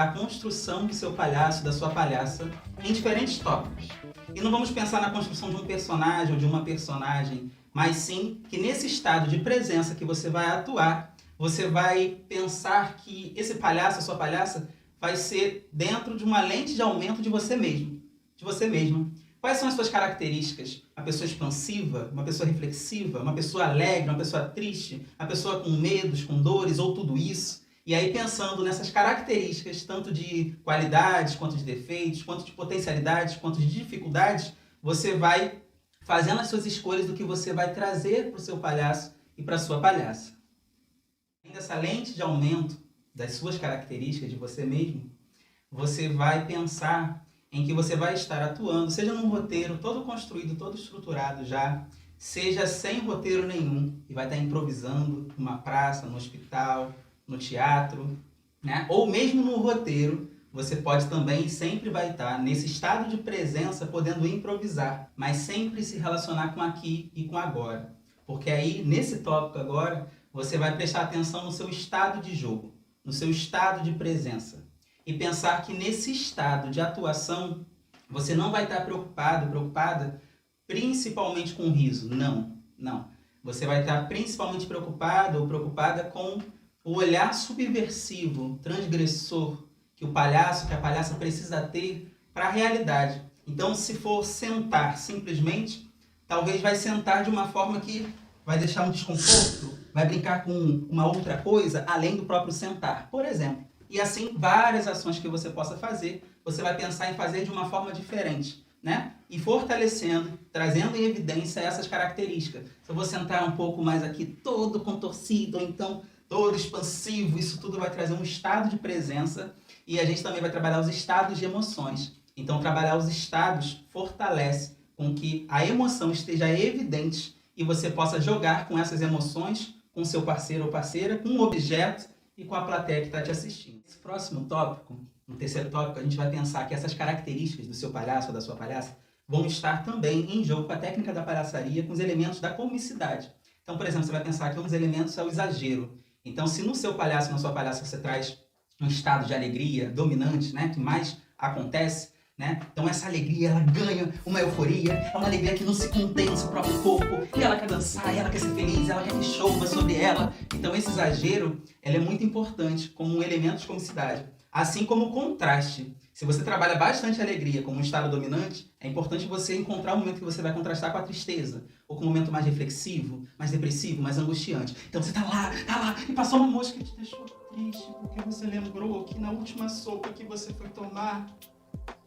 buscar a construção do seu palhaço, da sua palhaça, em diferentes tópicos. E não vamos pensar na construção de um personagem ou de uma personagem, mas sim que nesse estado de presença que você vai atuar, você vai pensar que esse palhaço, a sua palhaça, vai ser dentro de uma lente de aumento de você mesmo, de você mesma. Quais são as suas características? Uma pessoa expansiva, uma pessoa reflexiva, uma pessoa alegre, uma pessoa triste, uma pessoa com medos, com dores ou tudo isso? E aí pensando nessas características, tanto de qualidades, quanto de defeitos, quanto de potencialidades, quanto de dificuldades, você vai fazendo as suas escolhas do que você vai trazer para o seu palhaço e para a sua palhaça. Nessa lente de aumento das suas características de você mesmo, você vai pensar em que você vai estar atuando, seja num roteiro todo construído, todo estruturado já, seja sem roteiro nenhum, e vai estar improvisando numa praça, no hospital, no teatro, né? Ou mesmo no roteiro, você pode também, sempre vai estar nesse estado de presença, podendo improvisar, mas sempre se relacionar com aqui e com agora. Porque aí, nesse tópico agora, você vai prestar atenção no seu estado de jogo, no seu estado de presença. E pensar que nesse estado de atuação, você não vai estar preocupada, principalmente com o riso. Não. Você vai estar principalmente preocupado ou preocupada com o olhar subversivo, transgressor, que o palhaço, que a palhaça precisa ter para a realidade. Então, se for sentar simplesmente, talvez vai sentar de uma forma que vai deixar um desconforto, vai brincar com uma outra coisa além do próprio sentar, por exemplo. E assim, várias ações que você possa fazer, você vai pensar em fazer de uma forma diferente, né? E fortalecendo, trazendo em evidência essas características. Se eu vou sentar um pouco mais aqui, todo contorcido, ou então todo expansivo, isso tudo vai trazer um estado de presença e a gente também vai trabalhar os estados de emoções. Então, trabalhar os estados fortalece com que a emoção esteja evidente e você possa jogar com essas emoções com seu parceiro ou parceira, com o objeto e com a plateia que está te assistindo. Esse próximo tópico, no terceiro tópico, a gente vai pensar que essas características do seu palhaço ou da sua palhaça vão estar também em jogo com a técnica da palhaçaria, com os elementos da comicidade. Então, por exemplo, você vai pensar que um dos elementos é o exagero. Então, se no seu palhaço, na sua palhaça, você traz um estado de alegria dominante, né, que mais acontece, né? Então essa alegria, ela ganha uma euforia, é uma alegria que não se contém no seu próprio corpo, e ela quer dançar, e ela quer ser feliz, ela quer que chova sobre ela. Então esse exagero, ela é muito importante como um elemento de comicidade. Assim como o contraste. Se você trabalha bastante a alegria como um estado dominante, é importante você encontrar um momento que você vai contrastar com a tristeza, ou com um momento mais reflexivo, mais depressivo, mais angustiante. Então você tá lá, e passou uma mosca que te deixou triste, porque você lembrou que na última sopa que você foi tomar,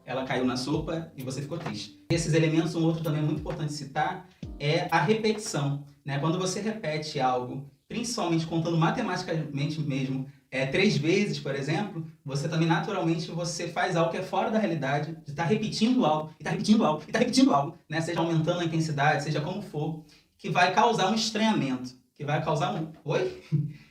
ela caiu na sopa e você ficou triste. Esses elementos, um outro também muito importante citar, é a repetição, né? Quando você repete algo, principalmente contando matematicamente mesmo, 3 vezes, por exemplo, você também naturalmente você faz algo que é fora da realidade, de estar repetindo algo, e está repetindo algo, e está repetindo algo, né? Seja aumentando a intensidade, seja como for, que vai causar um estranhamento, que vai causar um... Oi?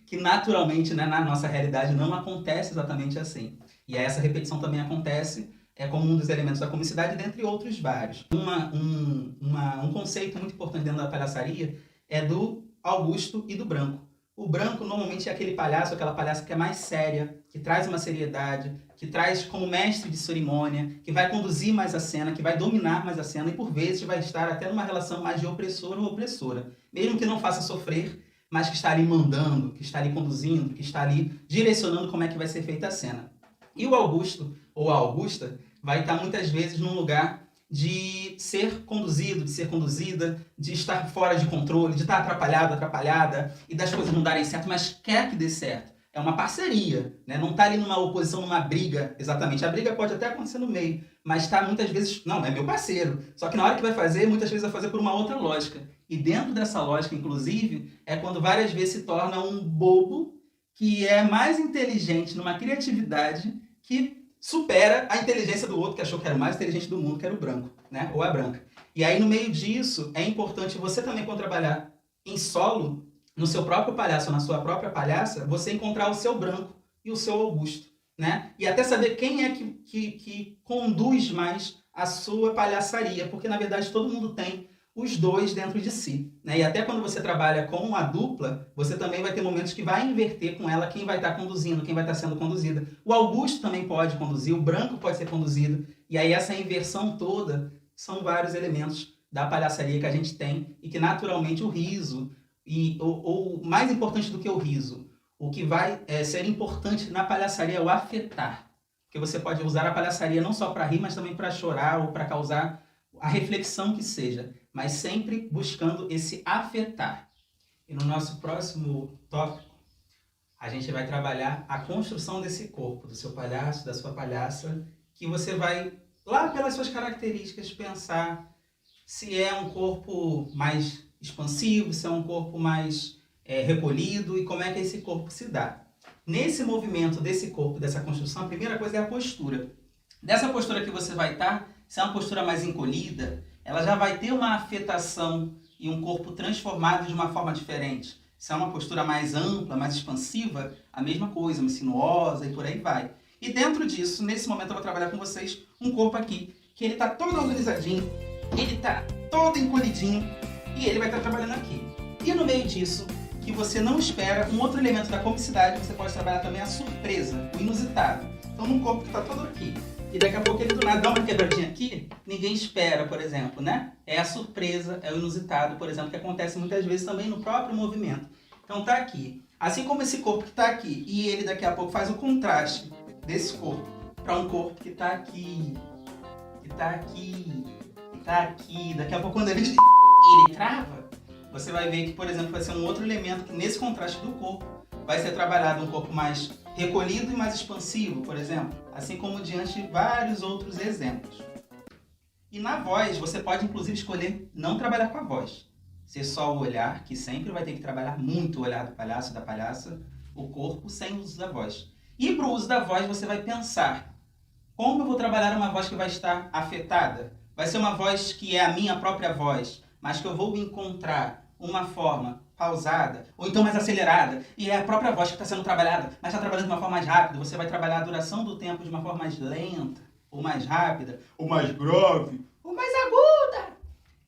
Que naturalmente, né, na nossa realidade não acontece exatamente assim. E essa repetição também acontece como um dos elementos da comicidade, dentre outros vários. Um conceito muito importante dentro da palhaçaria é do Augusto e do Branco. O Branco normalmente é aquele palhaço, aquela palhaça que é mais séria, que traz uma seriedade, que traz como mestre de cerimônia, que vai conduzir mais a cena, que vai dominar mais a cena e por vezes vai estar até numa relação mais de opressor ou opressora. Mesmo que não faça sofrer, mas que está ali mandando, que está ali conduzindo, que está ali direcionando como é que vai ser feita a cena. E o Augusto, ou a Augusta, vai estar muitas vezes num lugar de ser conduzido, de ser conduzida, de estar fora de controle, de estar atrapalhado, atrapalhada, e das coisas não darem certo, mas quer que dê certo. É uma parceria, né? Não está ali numa oposição, numa briga, exatamente. A briga pode até acontecer no meio, mas está muitas vezes, não, é meu parceiro. Só que na hora que vai fazer, muitas vezes vai fazer por uma outra lógica. E dentro dessa lógica, inclusive, é quando várias vezes se torna um bobo que é mais inteligente numa criatividade que supera a inteligência do outro, que achou que era o mais inteligente do mundo, que era o branco, né? Ou a branca. E aí, no meio disso, é importante você também, quando trabalhar em solo, no seu próprio palhaço, ou na sua própria palhaça, você encontrar o seu branco e o seu Augusto, né? E até saber quem é que conduz mais a sua palhaçaria, porque, na verdade, todo mundo tem os dois dentro de si, né? E até quando você trabalha com uma dupla, você também vai ter momentos que vai inverter com ela quem vai estar conduzindo, quem vai estar sendo conduzida. O Augusto também pode conduzir, o Branco pode ser conduzido, e aí essa inversão toda são vários elementos da palhaçaria que a gente tem e que naturalmente o riso, ou mais importante do que o riso, o que vai ser importante na palhaçaria é o afetar. Porque você pode usar a palhaçaria não só para rir, mas também para chorar ou para causar a reflexão que seja, mas sempre buscando esse afetar. E no nosso próximo tópico, a gente vai trabalhar a construção desse corpo, do seu palhaço, da sua palhaça, que você vai, lá pelas suas características, pensar se é um corpo mais expansivo, se é um corpo mais recolhido e como é que esse corpo se dá. Nesse movimento desse corpo, dessa construção, a primeira coisa é a postura. Dessa postura que você vai estar, se é uma postura mais encolhida, ela já vai ter uma afetação e um corpo transformado de uma forma diferente. Se é uma postura mais ampla, mais expansiva, a mesma coisa, mais sinuosa e por aí vai. E dentro disso, nesse momento eu vou trabalhar com vocês um corpo aqui, que ele está todo organizadinho, ele está todo encolhidinho e ele vai estar trabalhando aqui. E no meio disso, que você não espera, um outro elemento da comicidade, você pode trabalhar também a surpresa, o inusitado. Então, num corpo que está todo aqui, e daqui a pouco ele do nada dá uma quebradinha aqui, ninguém espera, por exemplo, né? É a surpresa, é o inusitado, por exemplo, que acontece muitas vezes também no próprio movimento. Então, tá aqui. Assim como esse corpo que está aqui, e ele daqui a pouco faz o contraste desse corpo para um corpo que está aqui, que está aqui, que está aqui. Daqui a pouco, quando ele trava, você vai ver que, por exemplo, vai ser um outro elemento que nesse contraste do corpo vai ser trabalhado um corpo mais recolhido e mais expansivo, por exemplo, assim como diante de vários outros exemplos. E na voz, você pode inclusive escolher não trabalhar com a voz, ser só o olhar, que sempre vai ter que trabalhar muito o olhar do palhaço e da palhaça, o corpo sem o uso da voz. E para o uso da voz, você vai pensar, como eu vou trabalhar uma voz que vai estar afetada? Vai ser uma voz que é a minha própria voz, mas que eu vou encontrar uma forma pausada, ou então mais acelerada, e é a própria voz que está sendo trabalhada, mas está trabalhando de uma forma mais rápida. Você vai trabalhar a duração do tempo de uma forma mais lenta, ou mais rápida, ou mais grave, ou mais aguda.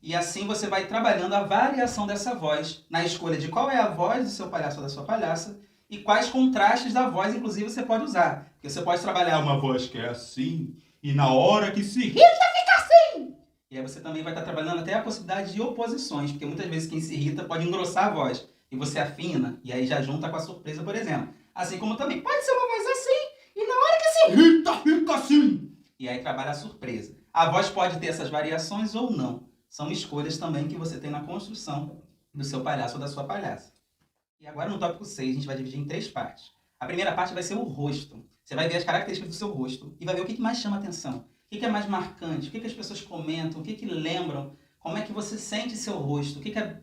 E assim você vai trabalhando a variação dessa voz, na escolha de qual é a voz do seu palhaço ou da sua palhaça, e quais contrastes da voz, inclusive, você pode usar. Porque você pode trabalhar uma voz que é assim, e na hora que se irrita, fica assim. E aí você também vai estar trabalhando até a possibilidade de oposições, porque muitas vezes quem se irrita pode engrossar a voz, e você afina, e aí já junta com a surpresa, por exemplo. Assim como também pode ser uma voz assim, e na hora que se irrita, fica assim. E aí trabalha a surpresa. A voz pode ter essas variações ou não. São escolhas também que você tem na construção do seu palhaço ou da sua palhaça. E agora no tópico 6, a gente vai dividir em 3 partes. A primeira parte vai ser o rosto. Você vai ver as características do seu rosto e vai ver o que mais chama atenção. O que é mais marcante? O que as pessoas comentam? O que lembram? Como é que você sente seu rosto? O que é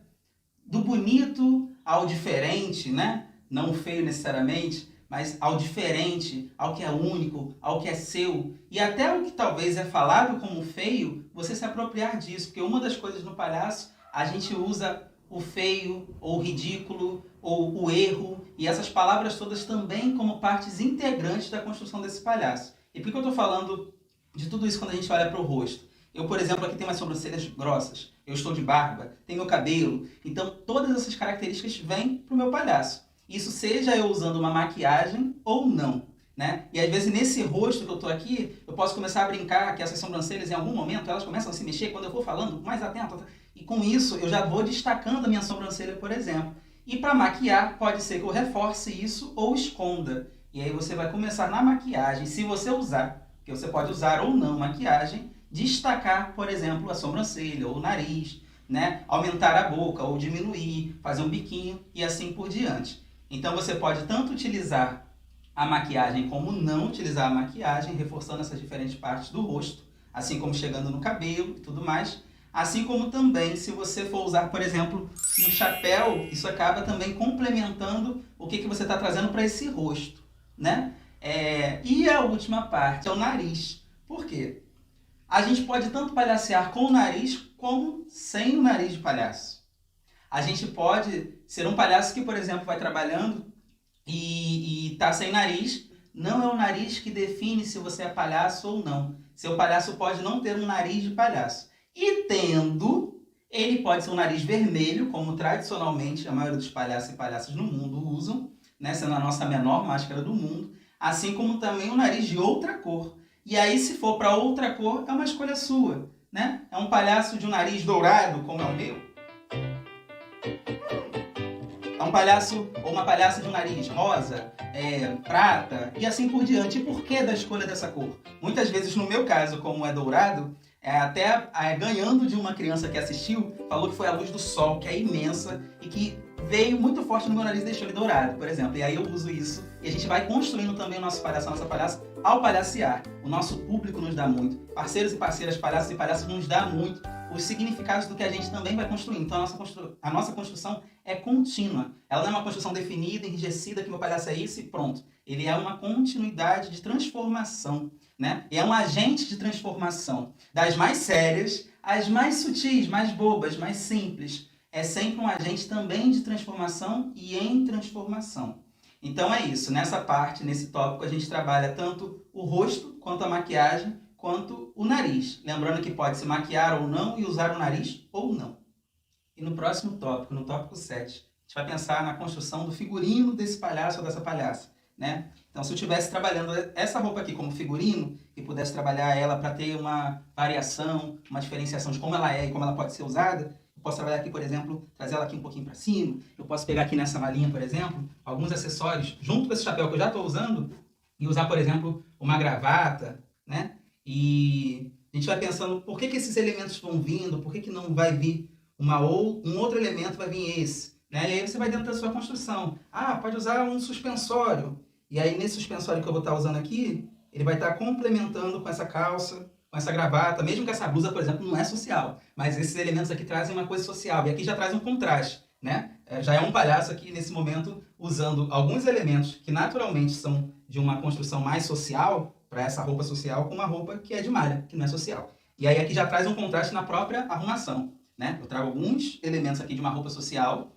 do bonito ao diferente, né? Não o feio necessariamente, mas ao diferente, ao que é único, ao que é seu. E até o que talvez é falado como feio, você se apropriar disso. Porque uma das coisas no palhaço, a gente usa o feio, ou o ridículo, ou o erro, e essas palavras todas também como partes integrantes da construção desse palhaço. E por que eu estou falando de tudo isso quando a gente olha para o rosto? Eu, por exemplo, aqui tenho umas sobrancelhas grossas, eu estou de barba, tenho meu cabelo, então todas essas características vêm para o meu palhaço. Isso seja eu usando uma maquiagem ou não, né? E às vezes nesse rosto que eu estou aqui, eu posso começar a brincar que essas sobrancelhas em algum momento elas começam a se mexer quando eu vou falando mais atento. E com isso eu já vou destacando a minha sobrancelha, por exemplo. E para maquiar, pode ser que eu reforce isso ou esconda. E aí você vai começar na maquiagem, se você usar, porque você pode usar ou não maquiagem, destacar, por exemplo, a sobrancelha ou o nariz, né? Aumentar a boca ou diminuir, fazer um biquinho e assim por diante. Então você pode tanto utilizar a maquiagem como não utilizar a maquiagem, reforçando essas diferentes partes do rosto, assim como chegando no cabelo e tudo mais. Assim como também, se você for usar, por exemplo, um chapéu, isso acaba também complementando o que você está trazendo para esse rosto, né? E a última parte é o nariz. Por quê? A gente pode tanto palhacear com o nariz como sem o nariz de palhaço. A gente pode ser um palhaço que, por exemplo, vai trabalhando e está sem nariz. Não é o nariz que define se você é palhaço ou não. Seu palhaço pode não ter um nariz de palhaço. E tendo, Ele pode ser um nariz vermelho, como tradicionalmente a maioria dos palhaços e palhaças no mundo usam, né, sendo a nossa menor máscara do mundo, assim como também um nariz de outra cor. E aí, se for para outra cor, é uma escolha sua, né? É um palhaço de um nariz dourado, como é o meu. É um palhaço ou uma palhaça de um nariz rosa, prata e assim por diante. E por que da escolha dessa cor? Muitas vezes, no meu caso, como é dourado, ganhando de uma criança que assistiu, falou que foi a luz do sol, que é imensa e que veio muito forte no meu nariz e deixou ele dourado, por exemplo. E aí eu uso isso e a gente vai construindo também o nosso palhaço, a nossa palhaça, ao palhacear. O nosso público nos dá muito. Parceiros e parceiras, palhaços e palhaças nos dá muito os significados do que a gente também vai construir. Então a nossa construção é contínua. Ela não é uma construção definida, enrijecida, que meu palhaço é isso e pronto. Ele é uma continuidade de transformação, né? E é um agente de transformação. Das mais sérias às mais sutis, mais bobas, mais simples. É sempre um agente também de transformação e em transformação. Então é isso. Nessa parte, nesse tópico, a gente trabalha tanto o rosto, quanto a maquiagem, quanto o nariz. Lembrando que pode se maquiar ou não e usar o nariz ou não. E no próximo tópico, no tópico 7, a gente vai pensar na construção do figurino desse palhaço ou dessa palhaça, né? Então, se eu estivesse trabalhando essa roupa aqui como figurino e pudesse trabalhar ela para ter uma variação, uma diferenciação de como ela é e como ela pode ser usada, eu posso trabalhar aqui, por exemplo, trazer ela aqui um pouquinho para cima. Eu posso pegar aqui nessa malinha, por exemplo, alguns acessórios junto com esse chapéu que eu já estou usando e usar, por exemplo, uma gravata, né? E a gente vai pensando por que esses elementos vão vindo, por que não vai vir um outro elemento, vai vir esse, né? E aí você vai dentro da sua construção. Ah, pode usar um suspensório. E aí nesse suspensório que eu vou estar usando aqui, ele vai estar complementando com essa calça, com essa gravata, mesmo que essa blusa, por exemplo, não é social. Mas esses elementos aqui trazem uma coisa social. E aqui já traz um contraste, né? Já é um palhaço aqui nesse momento usando alguns elementos que naturalmente são de uma construção mais social, para essa roupa social, com uma roupa que é de malha, que não é social. E aí aqui já traz um contraste na própria arrumação, né? Eu trago alguns elementos aqui de uma roupa social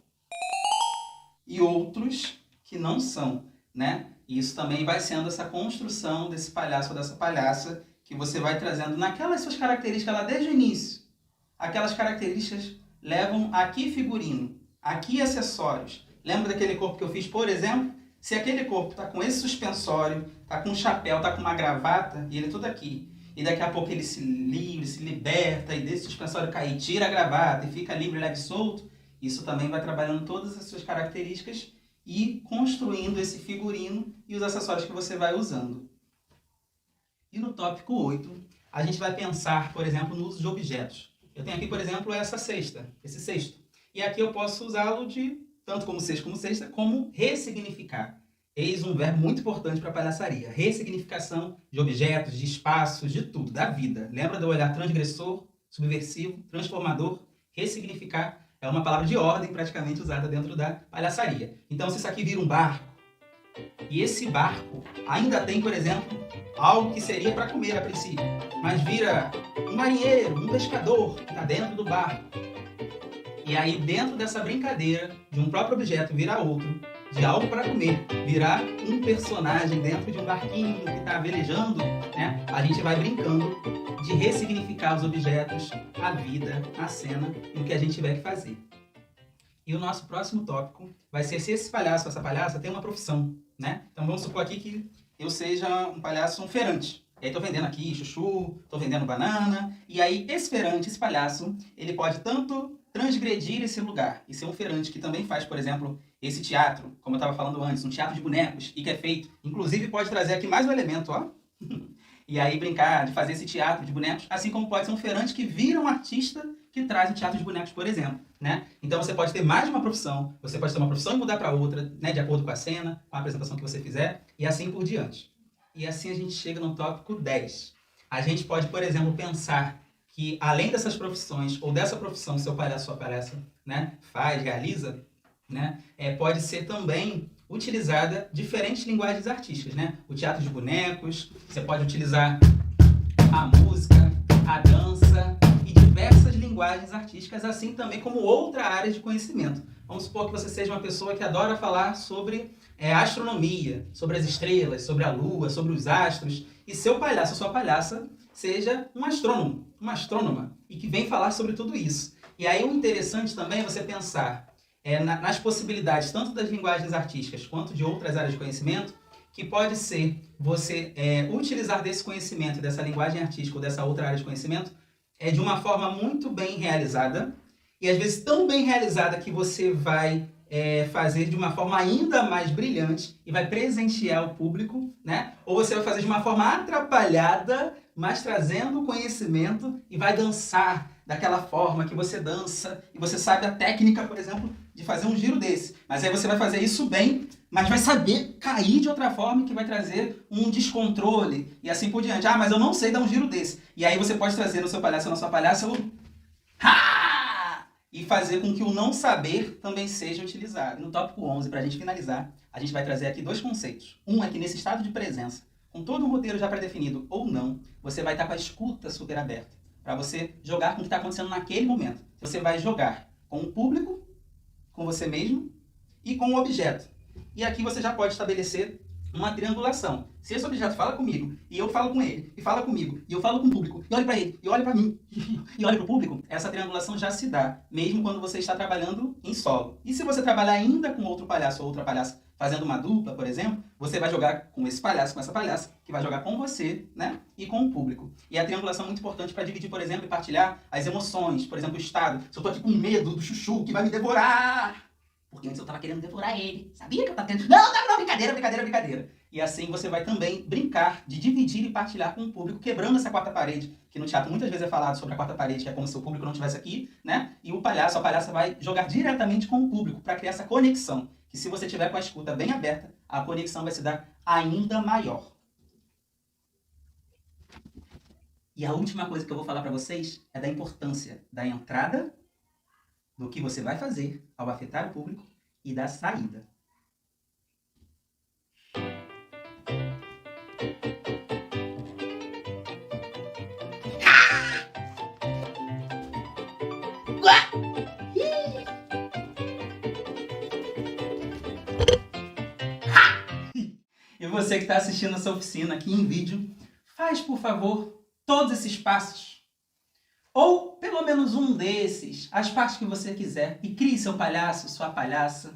e outros que não são, né? E isso também vai sendo essa construção desse palhaço ou dessa palhaça que você vai trazendo naquelas suas características lá desde o início. Aquelas características levam aqui figurino, aqui acessórios. Lembra daquele corpo que eu fiz, por exemplo? Se aquele corpo está com esse suspensório, está com um chapéu, está com uma gravata, e ele é tudo aqui, e daqui a pouco ele se livre, se liberta, e desse suspensório cair, tira a gravata e fica livre, leve e solto, isso também vai trabalhando todas as suas características e construindo esse figurino e os acessórios que você vai usando. E no tópico 8, a gente vai pensar, por exemplo, no uso de objetos. Eu tenho aqui, por exemplo, essa cesta, esse cesto. E aqui eu posso usá-lo de tanto como cesta, como ressignificar. Eis um verbo muito importante para a palhaçaria. Ressignificação de objetos, de espaços, de tudo, da vida. Lembra do olhar transgressor, subversivo, transformador? Ressignificar é uma palavra de ordem praticamente usada dentro da palhaçaria. Então, se isso aqui vira um barco, e esse barco ainda tem, por exemplo, algo que seria para comer a princípio, mas vira um marinheiro, um pescador, que está dentro do barco. E aí, dentro dessa brincadeira, de um próprio objeto virar outro, de algo para comer, virar um personagem dentro de um barquinho que está velejando, né? A gente vai brincando de ressignificar os objetos, a vida, a cena e o que a gente tiver que fazer. E o nosso próximo tópico vai ser se esse palhaço, essa palhaça, tem uma profissão, né? Então vamos supor aqui que eu seja um palhaço, um feirante. E aí estou vendendo aqui chuchu, estou vendendo banana, e aí esse feirante, esse palhaço, ele pode tanto transgredir esse lugar e ser um feirante que também faz, por exemplo, esse teatro, como eu estava falando antes, um teatro de bonecos, e que é feito, inclusive pode trazer aqui mais um elemento, ó, e aí brincar de fazer esse teatro de bonecos, assim como pode ser um feirante que vira um artista que traz um teatro de bonecos, por exemplo, né? Então você pode ter mais de uma profissão, você pode ter uma profissão e mudar para outra, né, de acordo com a cena, com a apresentação que você fizer, e assim por diante. E assim a gente chega no tópico 10. A gente pode, por exemplo, pensar que além dessas profissões, ou dessa profissão, seu palhaço, sua palhaça, né, faz, realiza, né, pode ser também utilizada diferentes linguagens artísticas, né? O teatro de bonecos, você pode utilizar a música, a dança e diversas linguagens artísticas, assim também como outra área de conhecimento. Vamos supor que você seja uma pessoa que adora falar sobre astronomia, sobre as estrelas, sobre a lua, sobre os astros, e seu palhaço, sua palhaça, seja um astrônomo, uma astrônoma, e que vem falar sobre tudo isso. E aí o interessante também é você pensar nas possibilidades tanto das linguagens artísticas quanto de outras áreas de conhecimento, que pode ser você utilizar desse conhecimento, dessa linguagem artística ou dessa outra área de conhecimento, de uma forma muito bem realizada, e às vezes tão bem realizada que você vai fazer de uma forma ainda mais brilhante e vai presentear o público, né? Ou você vai fazer de uma forma atrapalhada, mas trazendo conhecimento e vai dançar daquela forma que você dança e você sabe a técnica, por exemplo, de fazer um giro desse. Mas aí você vai fazer isso bem, mas vai saber cair de outra forma que vai trazer um descontrole e assim por diante. Ah, mas eu não sei dar um giro desse. E aí você pode trazer no seu palhaço ou na sua palhaça o e fazer com que o não saber também seja utilizado. No tópico 11, para a gente finalizar, a gente vai trazer aqui 2 conceitos. Um é que nesse estado de presença, com todo um roteiro já pré-definido ou não, você vai estar com a escuta super aberta, para você jogar com o que está acontecendo naquele momento. Você vai jogar com o público, com você mesmo e com o objeto. E aqui você já pode estabelecer uma triangulação. Se esse objeto fala comigo, e eu falo com ele, e fala comigo, e eu falo com o público, e olho para ele, e olho para mim, e olho para o público, essa triangulação já se dá, mesmo quando você está trabalhando em solo. E se você trabalhar ainda com outro palhaço ou outra palhaça, fazendo uma dupla, por exemplo, você vai jogar com esse palhaço, com essa palhaça, que vai jogar com você, né? E com o público. E a triangulação é muito importante para dividir, por exemplo, e partilhar as emoções, por exemplo, o estado. Se eu estou aqui com medo do chuchu que vai me devorar, porque antes eu estava querendo devorar ele. Sabia que eu estava querendo... Não, brincadeira. E assim você vai também brincar de dividir e partilhar com o público, quebrando essa quarta parede, que no teatro muitas vezes é falado sobre a quarta parede, que é como se o público não estivesse aqui, né? E o palhaço, a palhaça vai jogar diretamente com o público para criar essa conexão. Que se você tiver com a escuta bem aberta, a conexão vai se dar ainda maior. E a última coisa que eu vou falar para vocês é da importância da entrada, do que você vai fazer ao afetar o público e da saída. E você que está assistindo essa oficina aqui em vídeo, faz, por favor, todos esses passos. Ou pelo menos um desses, as partes que você quiser. E crie seu palhaço, sua palhaça.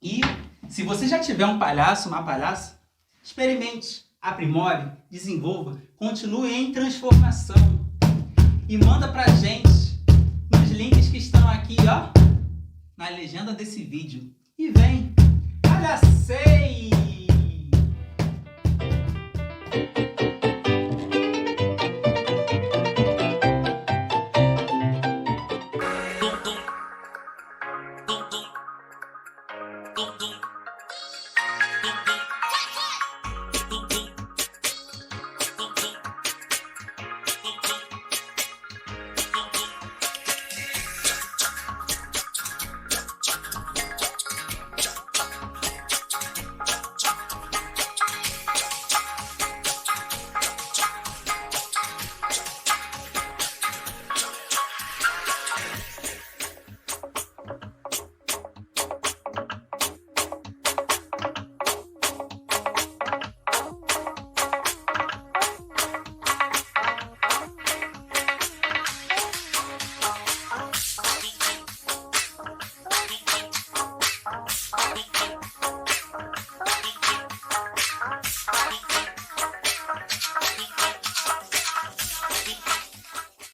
E se você já tiver um palhaço, uma palhaça, experimente, aprimore, desenvolva, continue em transformação. E manda pra gente nos links que estão aqui, ó, na legenda desse vídeo. E vem, palhacei! Dum dum.